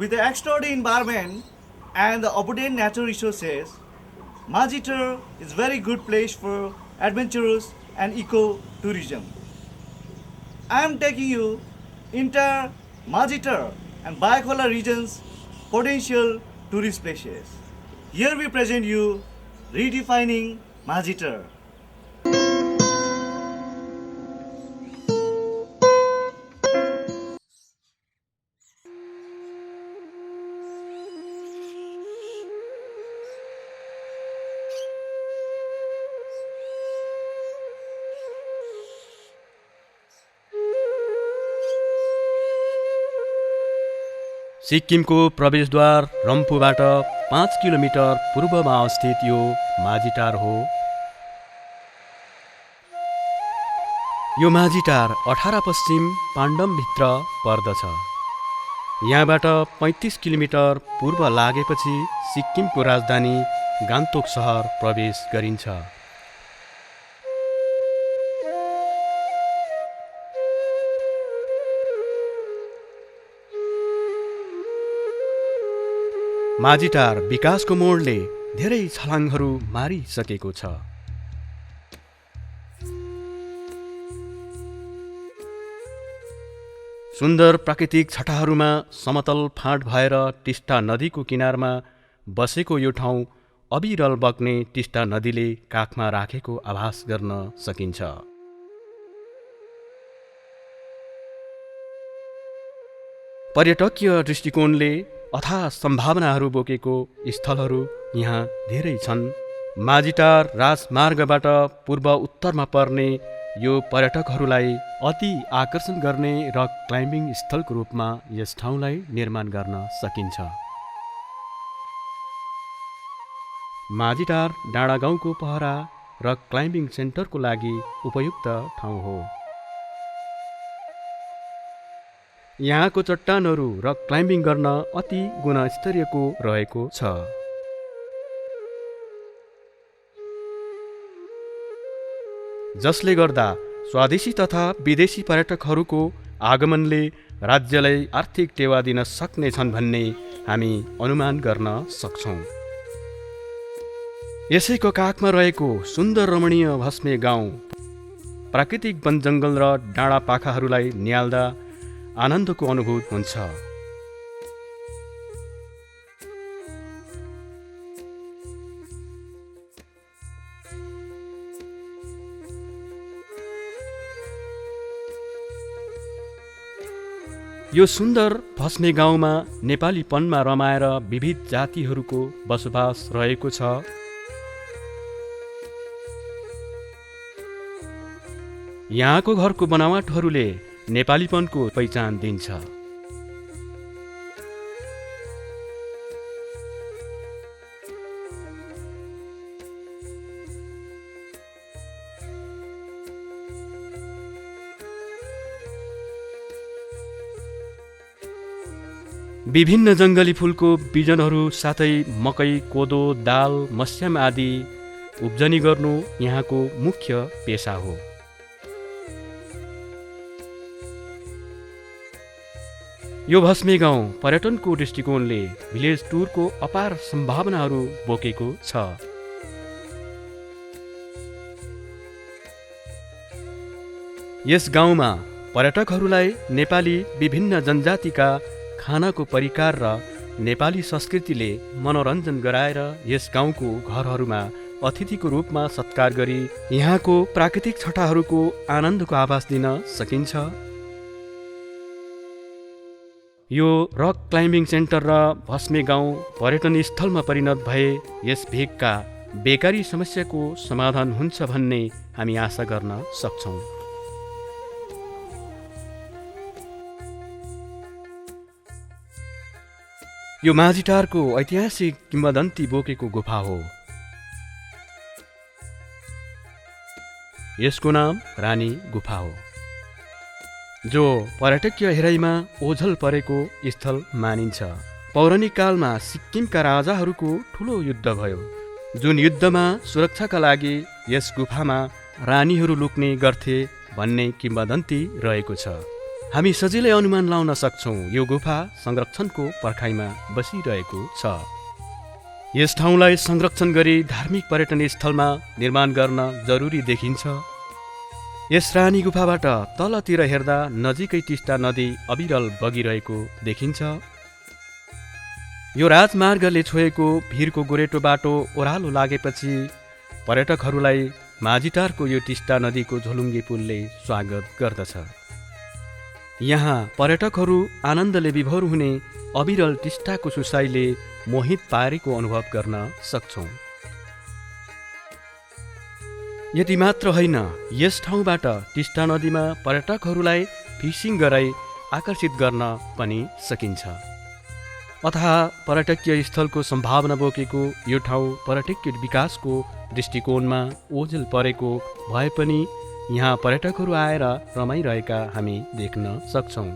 With the extraordinary environment and the abundant natural resources, Majitar is a very good place for adventurous and eco-tourism. I am taking you into Majitar and Bayakola region's potential tourist places. Here we present you redefining Majitar. सिक्किमको प्रवेशद्वार रम्फूबाट 5 kilometre पूर्वमा अवस्थित यो माझीटार हो। यो माझीटार 18 पश्चिम पाण्डमभित्र पर्दछ। यहाँबाट 35 किलोमिटर पूर्व लागेपछि सिक्किमको राजधानी गान्तोक सहर प्रवेश गरिन्छ। माझीटार विकासको मोडले धेरै छलाङहरू मारिसकेको छ। सुन्दर प्राकृतिक छटाहरूमा समतल फाँट भएर टिस्टा नदीको किनारमा बसेको यो ठाउँ अविरल बग्ने टिस्टा नदीले काखमा राखेको आभास गर्न सकिन्छ। पर्यटकीय दृष्टिकोणले अथाह सम्भावनाहरू बोकेको स्थलहरू यहाँ धेरै छन्। माझीटार राजमार्गबाट पूर्व उत्तरमा पर्ने यो पर्यटकहरूलाई अति आकर्षण गर्ने रक क्लाइम्बिङ स्थलको रूपमा यस ठाउँलाई निर्माण गर्न सकिन्छ। माझीटार डाँडागाउँको पहरा रक क्लाइम्बिङ सेन्टरको लागि उपयुक्त ठाउँ हो। यहाँको चट्टानहरू रक क्लाइम्बिङ गर्न अति गुणस्तरीयको रहेको छ। जसले गर्दा स्वदेशी तथा विदेशी पर्यटकहरूको आगमनले राज्यलाई आर्थिक टेवा दिन सक्नेछन् भन्ने हामी अनुमान गर्न सक्छौँ। यसैको काखमा रहेको सुन्दर रमणीय भस्मे गाउँ प्राकृतिक वन जङ्गल र डाँडा पाखाहरूलाई निहाल्दा आनन्दको अनुभूत हुन्छ। यो सुन्दर भस्मे गाउँमा नेपालीपनमा रमाएर विविध जातिहरूको बसोबास रहेको छ। यहाँको घरको बनावटहरूले नेपालीपनको पहिचान दिन्छ। विभिन्न जङ्गली फुलको बिजनहरू साथै मकै, कोदो, दाल, मस्याम आदि उब्जनी गर्नु यहाँको मुख्य पेशा हो। यो भस्मे गाउँ पर्यटनको दृष्टिकोणले भिलेज टुरको अपार सम्भावनाहरू बोकेको छ। यस गाउँमा पर्यटकहरूलाई नेपाली विभिन्न जनजातिका खानाको परिकार र नेपाली संस्कृतिले मनोरञ्जन गराएर यस गाउँको घरहरूमा अतिथिको रूपमा सत्कार गरी यहाँको प्राकृतिक छटाहरूको आनन्दको आभास दिन सकिन्छ। यो रक क्लाइम्बिङ सेन्टर र भस्मे गाउँ पर्यटन स्थलमा परिणत भए यस भेगका बेकारी समस्याको समाधान हुन्छ भन्ने हामी आशा गर्न सक्छौँ। यो माझीटारको ऐतिहासिक किंवदन्ती बोकेको गुफा हो। यसको नाम रानी गुफा हो, जो पर्यटकीय हेराइमा ओझल परेको स्थल मानिन्छ। पौराणिक कालमा सिक्किमका राजाहरूको ठुलो युद्ध भयो, जुन युद्धमा सुरक्षाका लागि यस गुफामा रानीहरू लुक्ने गर्थे भन्ने किंवदन्ती रहेको छ। हामी सजिलै अनुमान लाउन सक्छौँ यो गुफा संरक्षणको पर्खाइमा बसिरहेको छ। यस ठाउँलाई संरक्षण गरी धार्मिक पर्यटन स्थलमा निर्माण गर्न जरुरी देखिन्छ। यस रानी गुफाबाट तलतिर हेर्दा नजिकै टिस्टा नदी अविरल बगिरहेको देखिन्छ। यो राजमार्गले छोएको भिरको गोरेटो बाटो ओह्रालो लागेपछि पर्यटकहरूलाई माझीटारको यो टिस्टा नदीको झोलुङ्गे पुलले स्वागत गर्दछ। यहाँ पर्यटकहरू आनन्दले विभोर हुने अविरल टिस्टाको सुसाइले मोहित पारेको अनुभव गर्न सक्छौँ। यति मात्र होइन, यस ठाउँबाट टिस्टा नदीमा पर्यटकहरूलाई फिसिङ गराई आकर्षित गर्न पनि सकिन्छ। अथाह पर्यटकीय स्थलको सम्भावना बोकेको यो ठाउँ पर्यटकीय विकासको दृष्टिकोणमा ओझेल परेको भए पनि यहाँ पर्यटकहरू आएर रमाइरहेका हामी देख्न सक्छौँ।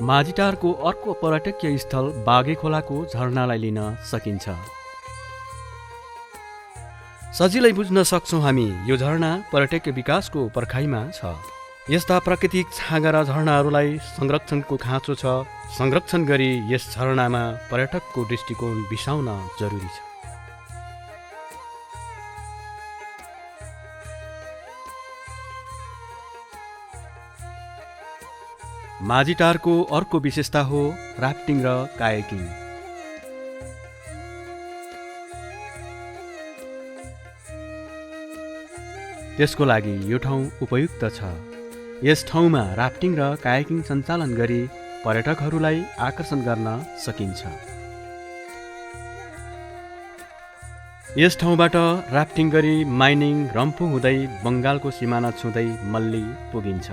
माझीटारको अर्को पर्यटकीय स्थल बागे खोलाको झरनालाई लिन सकिन्छ। सजिलै बुझ्न सक्छौँ हामी यो झरना पर्यटकीय विकासको पर्खाइमा छ। यस्ता प्राकृतिक छाँगा र झरनाहरूलाई संरक्षणको खाँचो छ। संरक्षण गरी यस झरनामा पर्यटकको दृष्टिकोण बिसाउन जरुरी छ। माझीटारको अर्को विशेषता हो राफ्टिङ र कायाकिङ। त्यसको लागि यो ठाउँ उपयुक्त छ। यस ठाउँमा राफ्टिङ र कायाकिङ सञ्चालन गरी पर्यटकहरूलाई आकर्षण गर्न सकिन्छ। यस ठाउँबाट राफ्टिङ गरी माइनिङ रम्फू हुँदै बङ्गालको सिमाना छुँदै मल्ली पुगिन्छ।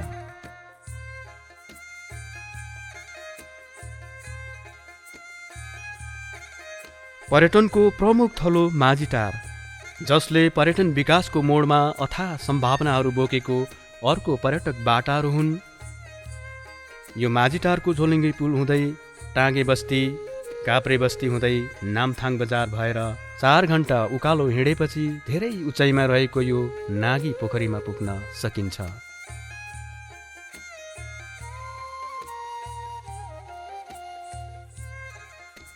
पर्यटनको प्रमुख थलो माझीटार, जसले पर्यटन विकासको मोडमा अथाह सम्भावनाहरू बोकेको अर्को पर्यटक बाटाहरू हुन्। यो माझीटारको झोलुङ्गे पुल हुँदै टाँगे बस्ती, काप्रे बस्ती हुँदै नामथाङ बजार भएर 4 घण्टा उकालो हिँडेपछि धेरै उचाइमा रहेको यो नागी पोखरीमा पुग्न सकिन्छ।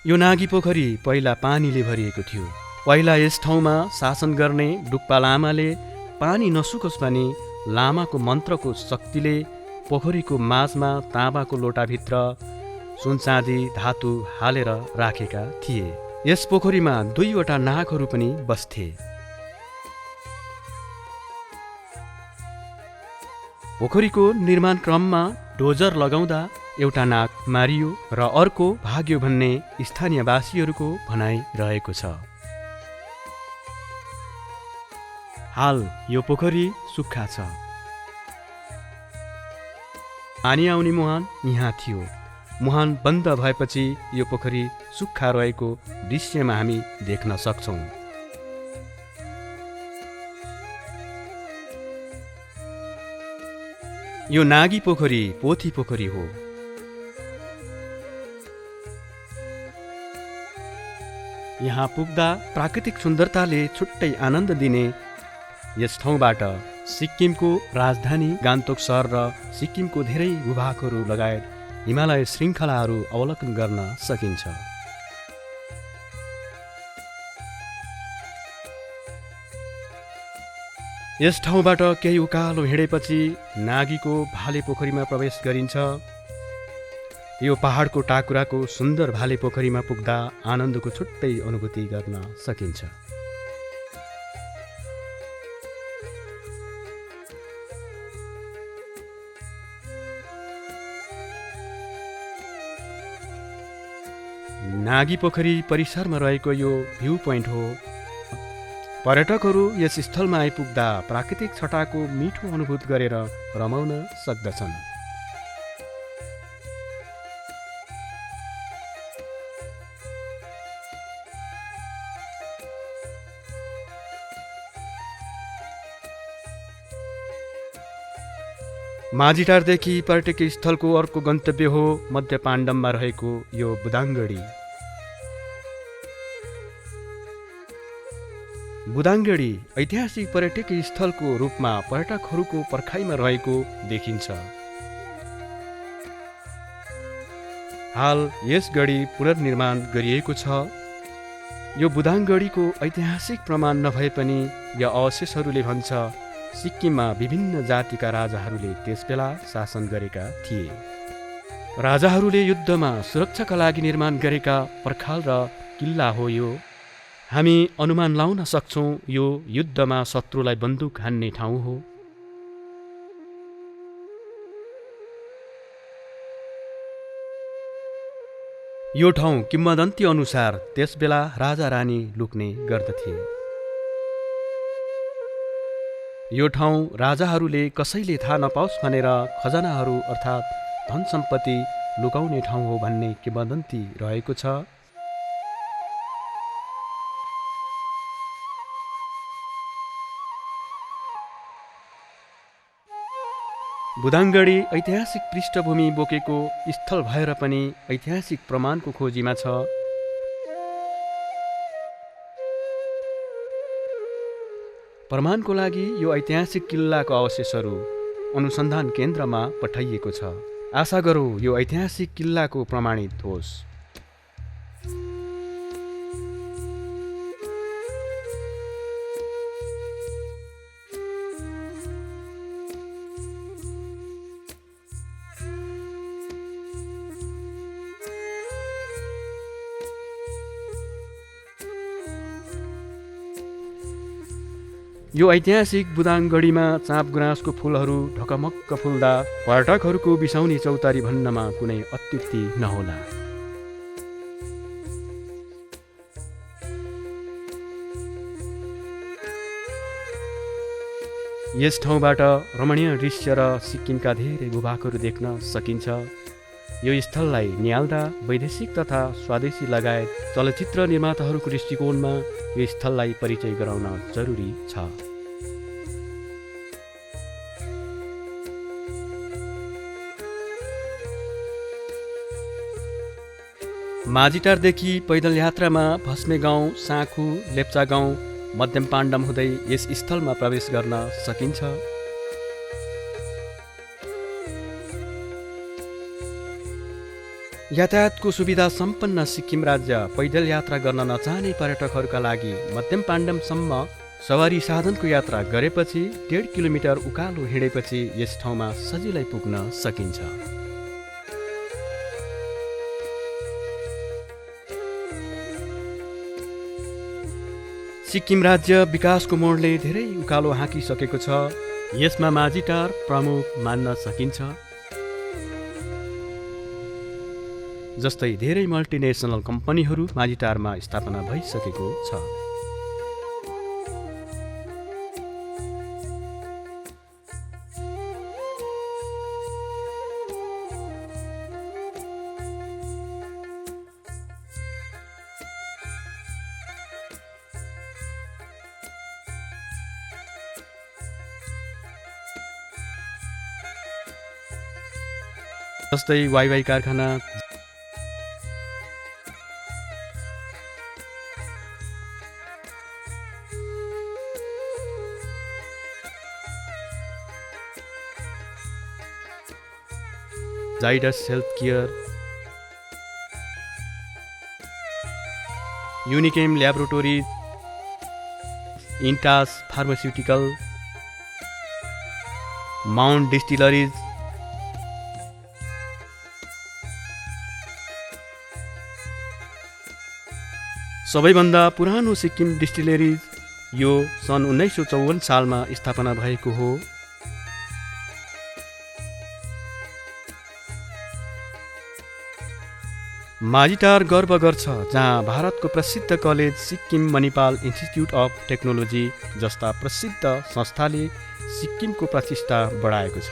यो नागी पोखरी पहिला पानीले भरिएको थियो। पहिला यस ठाउँमा शासन गर्ने डुक्पा लामाले पानी नसुकोस् भनी लामाको मन्त्रको शक्तिले पोखरीको माझमा ताँबाको लोटाभित्र सुनचाँदी धातु हालेर राखेका थिए। यस पोखरीमा 2वटा नागहरू पनि बस्थे। पोखरीको निर्माण क्रममा डोजर लगाउँदा एउटा नाग मारियो र अर्को भाग्यो भन्ने स्थानीयवासीहरूको भनाइ रहेको छ। हाल यो पोखरी सुक्खा छ। पानी आउने मुहान यहाँ थियो। मुहान बन्द भएपछि यो पोखरी सुक्खा रहेको दृश्यमा हामी देख्न सक्छौँ। यो नागी पोखरी पोथी पोखरी हो। यहाँ पुग्दा प्राकृतिक सुन्दरताले छुट्टै आनन्द दिने यस ठाउँबाट सिक्किमको राजधानी गान्तोक सहर र सिक्किमको धेरै भूभागहरू लगायत हिमालय श्रृङ्खलाहरू अवलोकन गर्न सकिन्छ। यस ठाउँबाट केही उकालो हिँडेपछि नागीको भाले पोखरीमा प्रवेश गरिन्छ। यो पहाडको टाकुराको सुन्दर भाले पोखरीमा पुग्दा आनन्दको छुट्टै अनुभूति गर्न सकिन्छ। नागी पोखरी परिसरमा रहेको यो भ्यू पोइन्ट हो। पर्यटकहरू यस स्थलमा आइपुग्दा प्राकृतिक छटाको मिठो अनुभूत गरेर रमाउन सक्दछन्। माझीटारदेखि पर्यटकीय स्थलको अर्को गन्तव्य हो मध्य पाण्डममा रहेको यो बुदाङगढी। बुदाङगढी ऐतिहासिक पर्यटकीय स्थलको रूपमा पर्यटकहरूको पर्खाइमा रहेको देखिन्छ। हाल यस गढी पुनर्निर्माण गरिएको छ। यो बुदाङगढीको ऐतिहासिक प्रमाण नभए पनि यो अवशेषहरूले भन्छ सिक्किममा विभिन्न जातिका राजाहरूले त्यसबेला शासन गरेका थिए। राजाहरूले युद्धमा सुरक्षाका लागि निर्माण गरेका पर्खाल र किल्ला हो यो। हामी अनुमान लाउन सक्छौँ यो युद्धमा शत्रुलाई बन्दुक हान्ने ठाउँ हो। यो ठाउँ किम्वदन्ती अनुसार त्यसबेला राजा रानी लुक्ने गर्दथे। यो ठाउँ राजाहरूले कसैले थाहा नपाओस् भनेर खजनाहरू अर्थात् धन सम्पत्ति लुकाउने ठाउँ हो भन्ने किम्वदन्ती रहेको छ। बुदाङगढी ऐतिहासिक पृष्ठभूमि बोकेको स्थल भएर पनि ऐतिहासिक प्रमाणको खोजीमा छ। प्रमाणको लागि यो ऐतिहासिक किल्लाको अवशेषहरू अनुसन्धान केन्द्रमा पठाइएको छ। आशा गरौँ यो ऐतिहासिक किल्लाको प्रमाणित होस्। यो ऐतिहासिक बुदाङगढीमा चाँप गुराँसको फुलहरू ढकमक्क फुल्दा पर्यटकहरूको बिसाउने चौतारी भन्नमा कुनै अत्युक्ति नहोला। यस ठाउँबाट रमणीय दृश्य र सिक्किमका धेरै भूभागहरू देख्न सकिन्छ। यो स्थललाई निहाल्दा वैदेशिक तथा स्वदेशी लगायत चलचित्र निर्माताहरूको दृष्टिकोणमा यो स्थललाई परिचय गराउन जरुरी छ। माझीटारदेखि पैदल यात्रामा भस्मे गाउँ, साँखु, लेप्चा गाउँ, मध्यम पाण्डम हुँदै यस स्थलमा प्रवेश गर्न सकिन्छ। यातायातको सुविधा सम्पन्न सिक्किम राज्य पैदल यात्रा गर्न नचाहने पर्यटकहरूका लागि मध्यम पाण्डमसम्म सवारी साधनको यात्रा गरेपछि 1.5 किलोमिटर उकालो हिँडेपछि यस ठाउँमा सजिलै पुग्न सकिन्छ। सिक्किम राज्य विकासको मोडले धेरै उकालो हाँकिसकेको छ। यसमा माझीटार प्रमुख मान्न सकिन्छ। जस्तै धेरै मल्टिनेसनल कम्पनीहरू माझीटारमा स्थापना भइसकेको छ। जस्तै वाइवाई कारखाना, Zydus Health Care, Unichem Laboratories, Intas Pharmaceutical, Mount Distilleries, सबैभन्दा पुरानो सिक्किम डिस्टिलरिज यो सन् 1954 सालमा स्थापना भएको हो। माझीटार गर्व गर्छ जहाँ भारतको प्रसिद्ध college Sikkim Manipal institute of technology जस्ता प्रसिद्ध संस्थाले सिक्किमको प्रतिष्ठा बढाएको छ।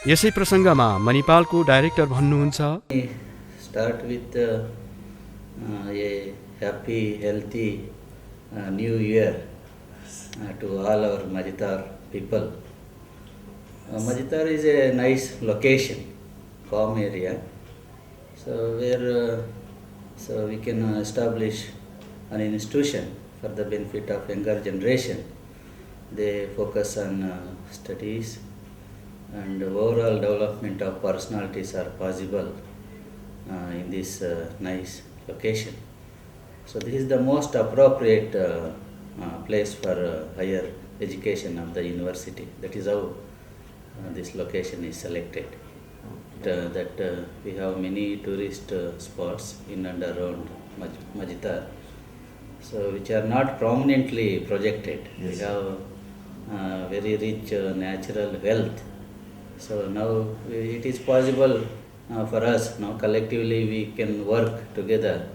यसै प्रसङ्गमा मणिपालको डाइरेक्टर भन्नुहुन्छ, Start with a happy, healthy new year to all our Majitar people. Majitar is a nice location, calm area, so where so we can establish an institution for the benefit of younger generation. They focus on studies and overall development of personalities are possible in this nice location. So this is the most appropriate place for higher education of the university. That is how this location is selected. That we have many tourist spots in and around Majitar, so which are not prominently projected. Yes. We have very rich natural wealth. So now it is possible for us, now collectively we can work together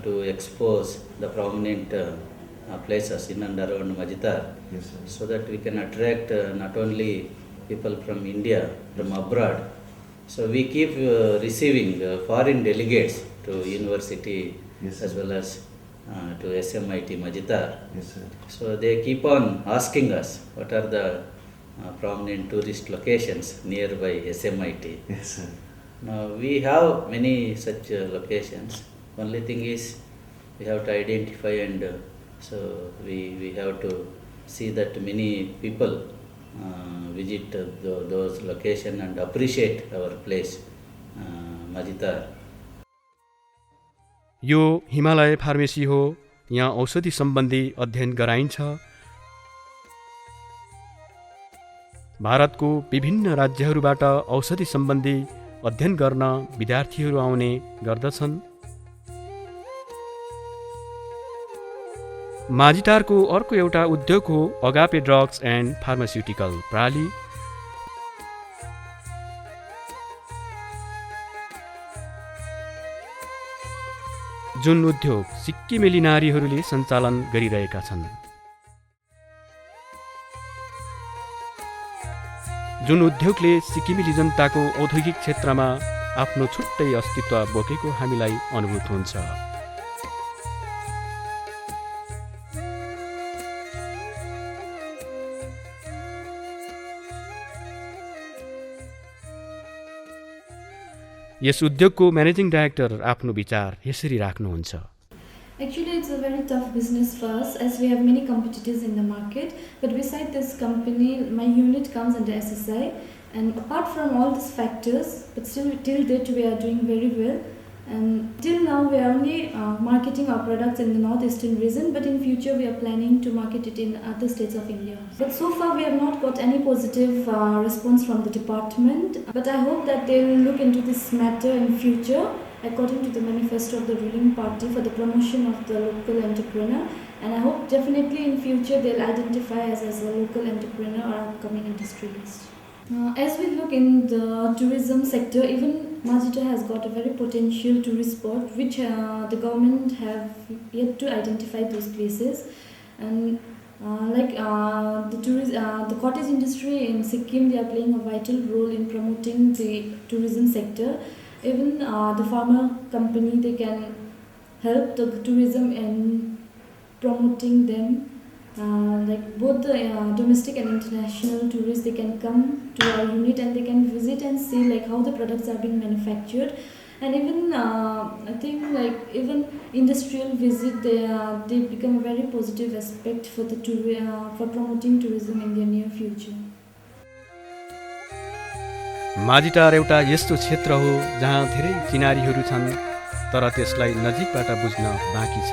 to expose the prominent places in and around Majitar, Yes, sir. so that we can attract not only people from India, from abroad. So we keep receiving foreign delegates to university Yes, as sir. well as to SMIT Majitar. Yes, sir. So they keep on asking us what are the prominent tourist locations nearby SMIT. Yes, sir. Now we have many such locations. Only thing is we have to identify and so we have to see that many people visit those locations and appreciate our place, Majitar. यो Himalaya pharmacy हो। यहाँ औषधि सम्बन्धी अध्ययन गराइन्छ। भारतको विभिन्न राज्यहरूबाट औषधि सम्बन्धी अध्ययन गर्न विद्यार्थीहरू आउने गर्दछन्। माझिटारको अर्को एउटा उद्योग हो अगापे ड्रग्स एन्ड फार्मास्युटिकल प्रणाली। जुन उद्योग सिक्किमेली नारीहरूले सञ्चालन गरिरहेका छन्। जुन उद्योगले सिक्किमेली जनताको औद्योगिक क्षेत्रमा आफ्नो छुट्टै अस्तित्व बोकेको हामीलाई अनुभूत हुन्छ। यस उद्योगको म्यानेजिङ डाइरेक्टर आफ्नो विचार यसरी राख्नुहुन्छ। Actually, it's a very tough business for us as we have many competitors in the market. But beside this company, my unit comes under SSI. And apart from all these factors, but still till date we are doing very well. And till now we are only marketing our products in the northeastern region. But in future we are planning to market it in other states of India. But so far we have not got any positive response from the department. But I hope that they will look into this matter in future, according to the manifesto of the ruling party for the promotion of the local entrepreneur. And I hope definitely in future they'll identify us as a local entrepreneur or upcoming industrialist. As we look in the tourism sector, even Majitar has got a very potential tourist spot, which the government have yet to identify those places. And the cottage industry in Sikkim, they are playing a vital role in promoting the tourism sector. Even the farmer company, they can help the tourism in promoting them. Both the domestic and international tourists, they can come to our unit and they can visit and see how the products are being manufactured. And even I think even industrial visit, they become a very positive aspect for the for promoting tourism in the near future. माझिटार एउटा यस्तो क्षेत्र हो जहाँ धेरै चिनारीहरू छन्, तर त्यसलाई नजिकबाट बुझ्न बाँकी छ।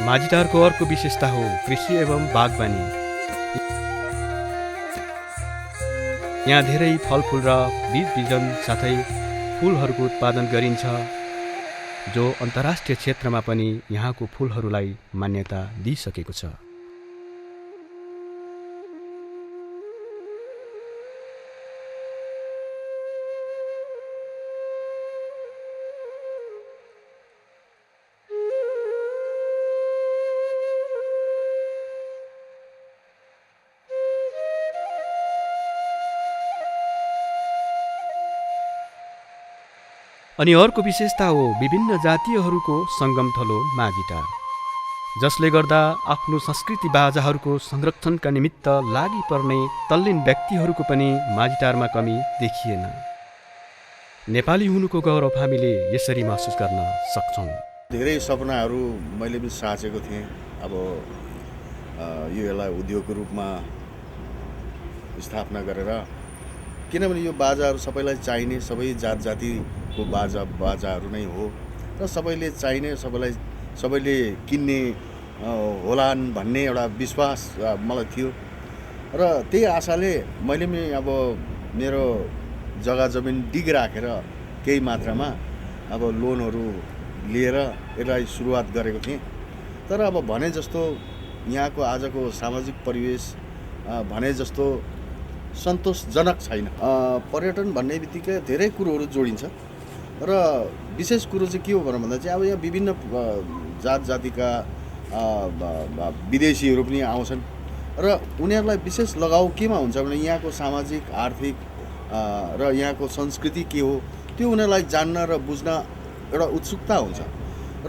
माझिटारको अर्को विशेषता हो कृषि एवं बागवानी। यहाँ धेरै फलफुल र बीज बिजन साथै फुलहरूको उत्पादन गरिन्छ, जो अन्तर्राष्ट्रिय क्षेत्रमा पनि यहाँको फुलहरूलाई मान्यता दिइसकेको छ। अनि अर्को विशेषता हो विभिन्न जातीयहरूको सङ्गम थलो माझिटार, जसले गर्दा आफ्नो संस्कृति बाजाहरूको संरक्षणका निमित्त लागि पर्ने तल्लीन व्यक्तिहरूको पनि माझिटारमा कमी देखिएन। नेपाली हुनुको गौरव हामीले यसरी महसुस गर्न सक्छौँ। धेरै सपनाहरू मैले पनि साचेको थिएँ। अब यो यसलाई उद्योगको रूपमा स्थापना गरेर, किनभने यो बाजाहरू सबैलाई चाहिने, सबै जात जातिको बाजाहरू नै हो र सबैले चाहिने, सबैले किन्ने होलान् भन्ने एउटा विश्वास मलाई थियो र त्यही आशाले मैले पनि अब मेरो जग्गा जमिन डिग राखेर केही मात्रामा अब लोनहरू लिएर यसलाई सुरुवात गरेको थिएँ। तर अब भने जस्तो यहाँको आजको सामाजिक परिवेश भने जस्तो सन्तोषजनक छैन। पर्यटन भन्ने बित्तिकै धेरै कुरोहरू जोडिन्छ र विशेष कुरो चाहिँ के हो भन्दा चाहिँ अब यहाँ विभिन्न जात जातिका विदेशीहरू पनि आउँछन् र उनीहरूलाई विशेष लगाउ केमा हुन्छ भने यहाँको सामाजिक आर्थिक र यहाँको संस्कृति के हो त्यो उनीहरूलाई जान्न र बुझ्न एउटा उत्सुकता हुन्छ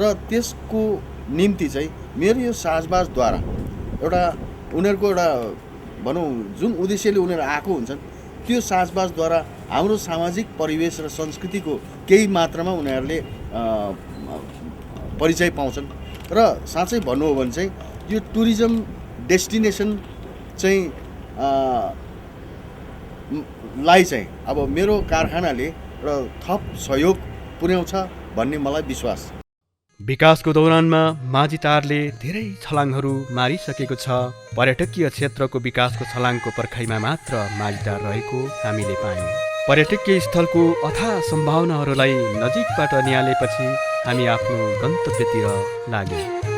र त्यसको निम्ति चाहिँ मेरो यो साझबाजद्वारा एउटा उनीहरूको एउटा भनौँ जुन उद्देश्यले उनीहरू आएको हुन्छन् त्यो साझबाजद्वारा हाम्रो सामाजिक परिवेश र संस्कृतिको केही मात्रामा उनीहरूले परिचय पाउँछन् र साँच्चै भन्नु हो भने चाहिँ यो टुरिज्म डेस्टिनेसन चाहिँ लाई चाहिँ अब मेरो कारखानाले र थप सहयोग पुर्याउँछ भन्ने मलाई विश्वास। विकासको दौरानमा माझीटारले धेरै छलाङहरू मारिसकेको छ। पर्यटकीय क्षेत्रको विकासको छलाङको पर्खाइमा मात्र माझीटार रहेको हामीले पायौँ। पर्यटकीय स्थलको अथाह सम्भावनाहरूलाई नजिकबाट निहालेपछि हामी आफ्नो गन्तव्यतिर लाग्यौँ।